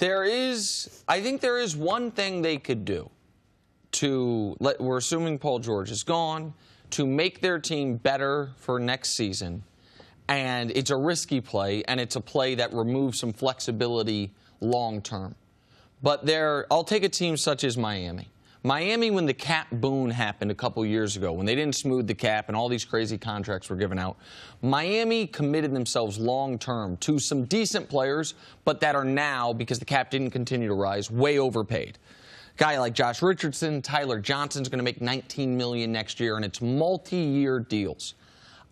I think there is one thing they could do we're assuming Paul George is gone, to make their team better for next season. And it's a risky play, and it's a play that removes some flexibility long term. But I'll take a team such as Miami. Miami, when the cap boon happened a couple years ago, when they didn't smooth the cap and all these crazy contracts were given out, Miami committed themselves long-term to some decent players, but that are now, because the cap didn't continue to rise, way overpaid. Guy like Josh Richardson, Tyler Johnson's going to make $19 million next year, and it's multi-year deals.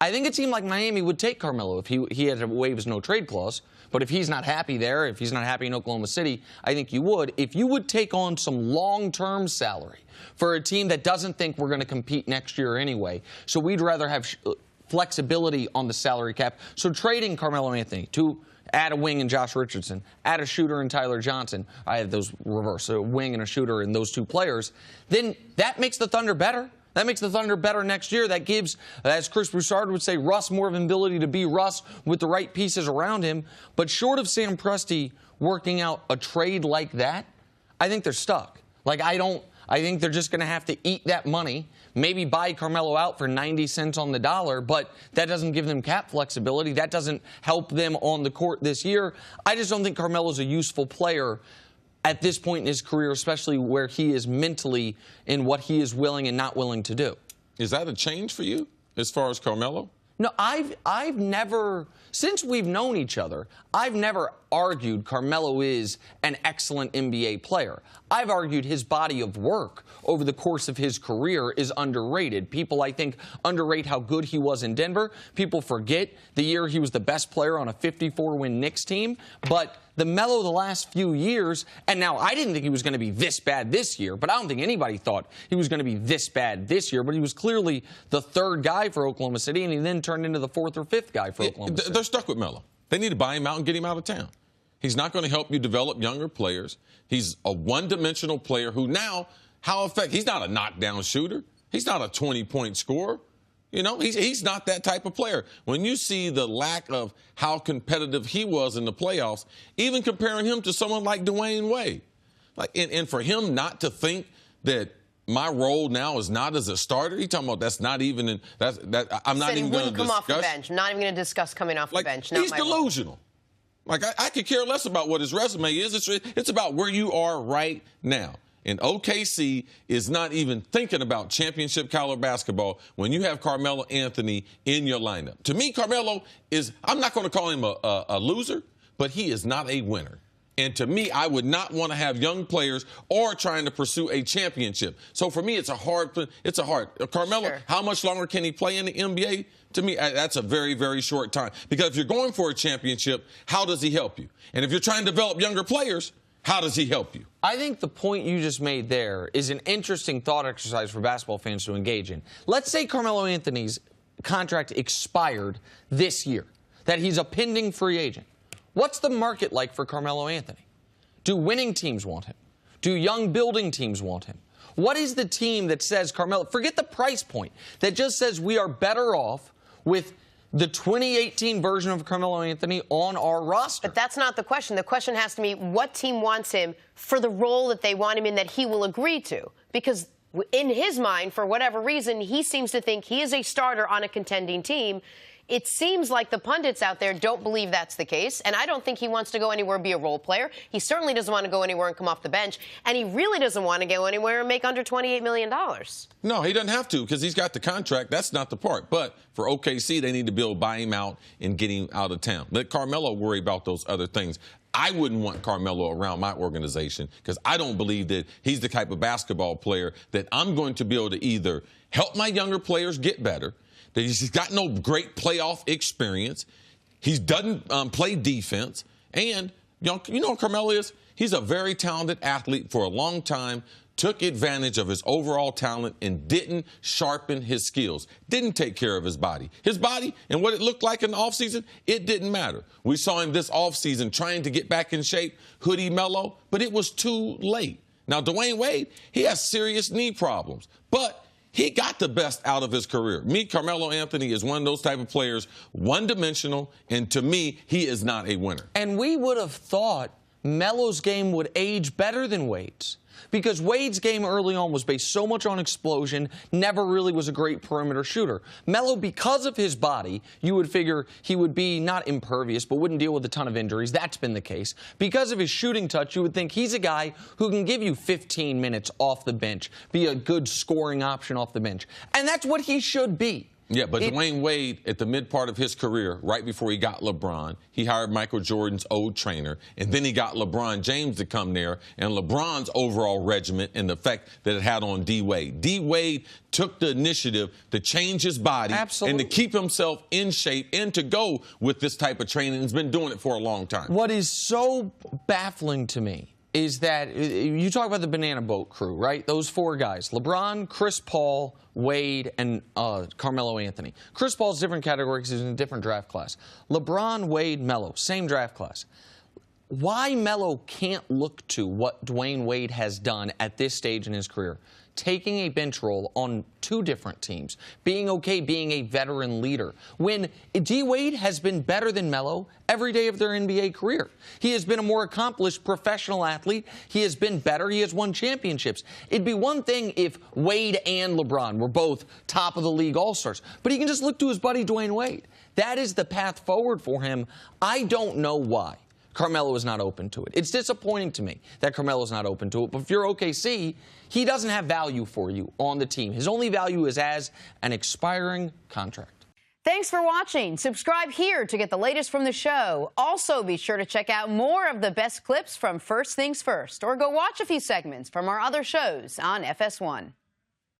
I think a team like Miami would take Carmelo if he had to waive his no-trade clause. But if he's not happy there, if he's not happy in Oklahoma City, I think you would. If you would take on some long-term salary for a team that doesn't think we're going to compete next year anyway, so we'd rather have flexibility on the salary cap. So trading Carmelo Anthony to add a wing in Josh Richardson, add a shooter in Tyler Johnson, I have those reverse, a wing and a shooter in those two players, then that makes the Thunder better. That makes the Thunder better next year. That gives, as Chris Broussard would say, Russ more of an ability to be Russ with the right pieces around him. But short of Sam Presti working out a trade like that, I think they're stuck. I think they're just going to have to eat that money, maybe buy Carmelo out for 90 cents on the dollar, but that doesn't give them cap flexibility. That doesn't help them on the court this year. I just don't think Carmelo's a useful player at this point in his career, especially where he is mentally in what he is willing and not willing to do. Is that a change for you as far as Carmelo? No, I've never, since we've known each other, I've never argued Carmelo is an excellent NBA player. I've argued his body of work over the course of his career is underrated. People, I think, underrate how good he was in Denver. People forget the year he was the best player on a 54-win Knicks team. But the Melo the last few years, and now I didn't think he was going to be this bad this year, but I don't think anybody thought he was going to be this bad this year. But he was clearly the third guy for Oklahoma City, and he then turned into the fourth or fifth guy for Oklahoma City. They're stuck with Melo. They need to buy him out and get him out of town. He's not going to help you develop younger players. He's a one-dimensional player who now, he's not a knockdown shooter. He's not a 20-point scorer. You know, he's not that type of player. When you see the lack of how competitive he was in the playoffs, even comparing him to someone like Dwayne Wade, and for him not to think that my role now is not as a starter, he's talking about that's not even in I'm not even going to discuss. Come off the bench. Not even going to discuss coming off the bench. He's delusional. I could care less about what his resume is. It's about where you are right now. And OKC is not even thinking about championship caliber basketball when you have Carmelo Anthony in your lineup. To me, Carmelo I'm not going to call him a loser, but he is not a winner. And to me, I would not want to have young players or trying to pursue a championship. So for me, it's a hard. Carmelo, sure. How much longer can he play in the NBA? To me, that's a very, very short time. Because if you're going for a championship, how does he help you? And if you're trying to develop younger players, how does he help you? I think the point you just made there is an interesting thought exercise for basketball fans to engage in. Let's say Carmelo Anthony's contract expired this year, that he's a pending free agent. What's the market like for Carmelo Anthony? Do winning teams want him? Do young building teams want him? What is the team that says Carmelo, forget the price point, that just says we are better off with the 2018 version of Carmelo Anthony on our roster? But that's not the question. The question has to be what team wants him for the role that they want him in that he will agree to. Because in his mind, for whatever reason, he seems to think he is a starter on a contending team. It seems like the pundits out there don't believe that's the case, and I don't think he wants to go anywhere and be a role player. He certainly doesn't want to go anywhere and come off the bench, and he really doesn't want to go anywhere and make under $28 million. No, he doesn't have to because he's got the contract. That's not the part. But for OKC, they need to be able to buy him out and get him out of town. Let Carmelo worry about those other things. I wouldn't want Carmelo around my organization because I don't believe that he's the type of basketball player that I'm going to be able to either help my younger players get better, that he's got no great playoff experience, he doesn't play defense, and you know what Carmelo is? He's a very talented athlete for a long time, took advantage of his overall talent and didn't sharpen his skills, didn't take care of his body. His body and what it looked like in the offseason, it didn't matter. We saw him this offseason trying to get back in shape, hoodie Melo, but it was too late. Now, Dwayne Wade, he has serious knee problems, but he got the best out of his career. Carmelo Anthony is one of those type of players, one-dimensional, and to me, he is not a winner. And we would have thought Melo's game would age better than Wade's. Because Wade's game early on was based so much on explosion, never really was a great perimeter shooter. Melo, because of his body, you would figure he would be not impervious, but wouldn't deal with a ton of injuries. That's been the case. Because of his shooting touch, you would think he's a guy who can give you 15 minutes off the bench, be a good scoring option off the bench. And that's what he should be. Yeah, but Dwayne Wade, at the mid part of his career, right before he got LeBron, he hired Michael Jordan's old trainer, and then he got LeBron James to come there, and LeBron's overall regiment and the effect that it had on D. Wade. D. Wade took the initiative to change his body and to keep himself in shape and to go with this type of training. He's been doing it for a long time. What is so baffling to me is that you talk about the banana boat crew, right? Those four guys, LeBron, Chris Paul, Wade, and Carmelo Anthony. Chris Paul's a different category because he's in a different draft class. LeBron, Wade, Melo, same draft class. Why Melo can't look to what Dwayne Wade has done at this stage in his career? Taking a bench role on two different teams, being okay being a veteran leader, when D. Wade has been better than Melo every day of their NBA career. He has been a more accomplished professional athlete. He has been better. He has won championships. It'd be one thing if Wade and LeBron were both top of the league all-stars, but he can just look to his buddy Dwayne Wade. That is the path forward for him. I don't know why Carmelo is not open to it. It's disappointing to me that Carmelo is not open to it. But if you're OKC, he doesn't have value for you on the team. His only value is as an expiring contract. Thanks for watching. Subscribe here to get the latest from the show. Also, be sure to check out more of the best clips from First Things First, or go watch a few segments from our other shows on FS1.